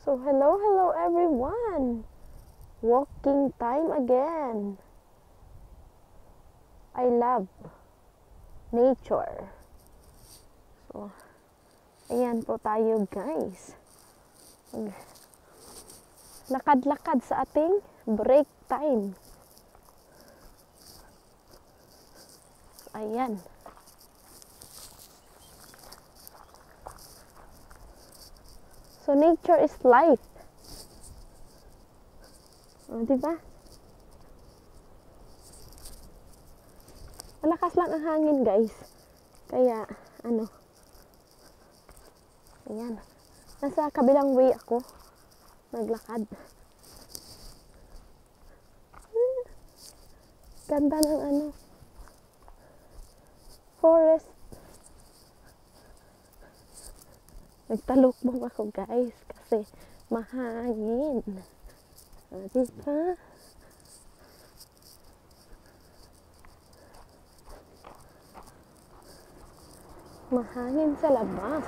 So hello everyone. Walking time again. I love nature. So ayan po tayo guys. Lakad-lakad sa ating break time. So, ayan. So nature is life. O, diba? Malakas lang ang hangin guys. Kaya, ayan. Nasa kabilang way ako. Naglakad. Ganda ng forest. Nagtalukbong ako guys. Kasi mahangin. Diba? Mahangin sa labas.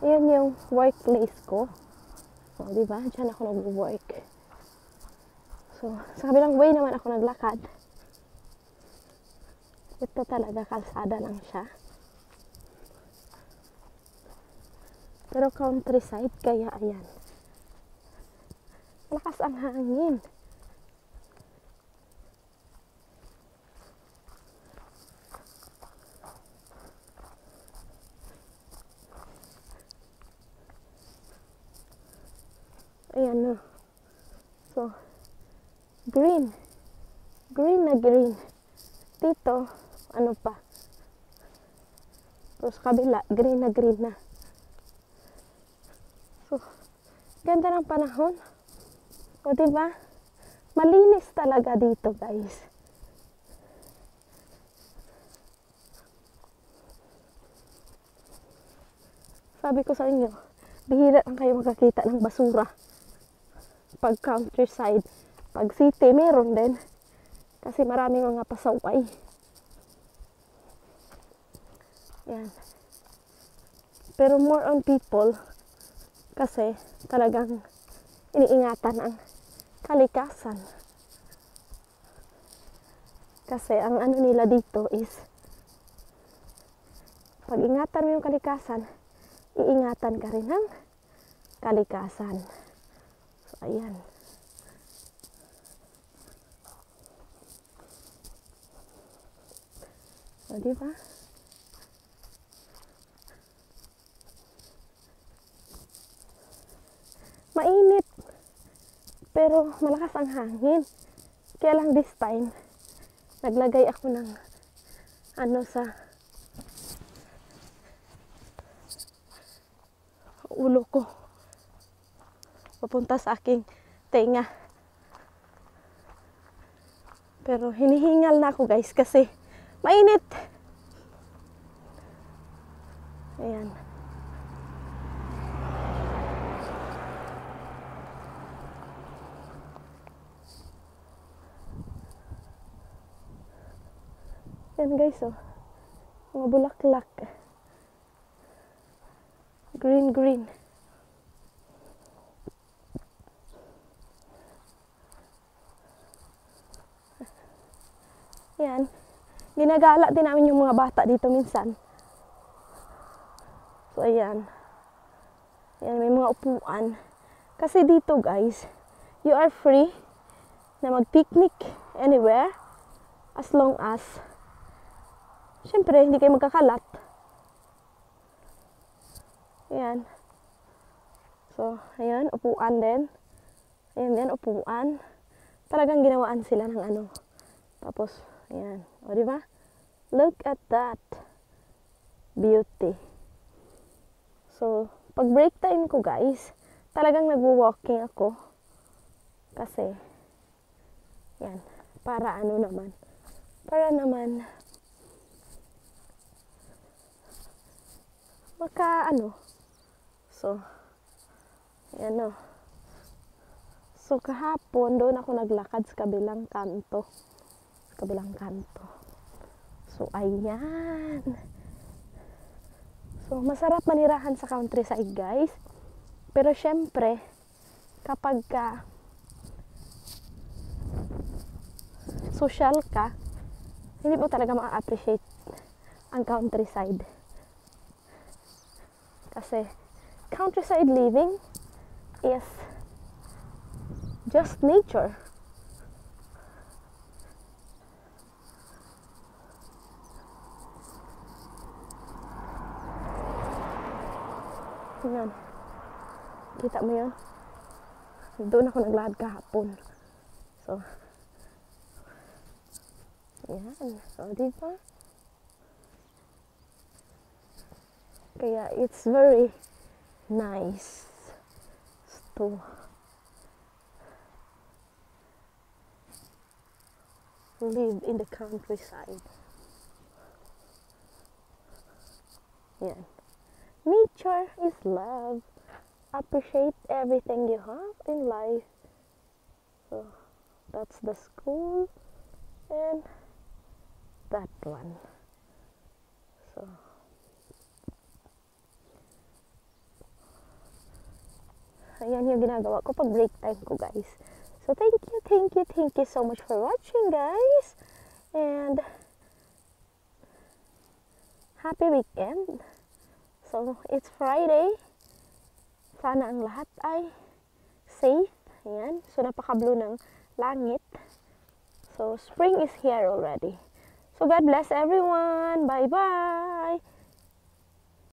Ayan yung workplace ko. O, diba? Diyan ako nag-work. So, sa kabilang way naman ako naglakad. Ito talaga, kalsada lang siya. Pero countryside, kaya ayan. Malakas ang hangin. Ayan no. So, green. Green na green. Dito, ano pa? Tapos kabila, green na green na. So, ganda ng panahon. O, diba? Malinis talaga dito, guys. Sabi ko sa inyo, bihira lang kayo makakita ng basura. Pag countryside, pag city, meron din. Kasi maraming mga pasaway. Yan. Pero more on people, kasi talagang iniingatan ang kalikasan. Kasi ang ano nila dito is, pag ingatan mo yung kalikasan, iingatan ka rin ng kalikasan. So, ayan. O, diba? Mainit. Pero malakas ang hangin. Kaya lang this time, naglagay ako ng sa ulo ko. Papunta sa aking tenga. Pero hinihingal na ako guys kasi mainit. Ayan. Yan guys, oh. Mga bulaklak. Green, green. Yan. Ginagala din namin yung mga bata dito minsan. So, ayan. Ayan, may mga upuan. Kasi dito guys, you are free na mag-picnic anywhere as long as syempre, hindi kayo magkakalat. Ayan. So, ayan, upuan din. Ayan din, upuan. Talagang ginawaan sila ng Tapos, ayan. O, diba? Look at that. Beauty. So, pag break time ko, guys, talagang nag-walking ako. Kasi, yan. Para naman. Para naman, So, yan o. So, kahapon, doon ako naglakad sa kabilang kanto. So, ayan. So, masarap manirahan sa countryside, guys. Pero syempre, kapag ka social ka, hindi mo talaga ma-appreciate ang countryside. Kasi countryside living is just nature. Yan. Kita mo yun? Doon ako naglakad kahapon. So, yan. So, diba? Kaya, it's very nice to live in the countryside. Yan. Nature is love. Appreciate everything you have in life. So, that's the school and that one. So, ayan yung ginagawa ko pag break time ko, guys. So, thank you so much for watching, guys. And happy weekend. So, it's Friday. Sana ang lahat ay safe. Ayan. So, napaka-blue ng langit. So, spring is here already. So, God bless everyone. Bye-bye.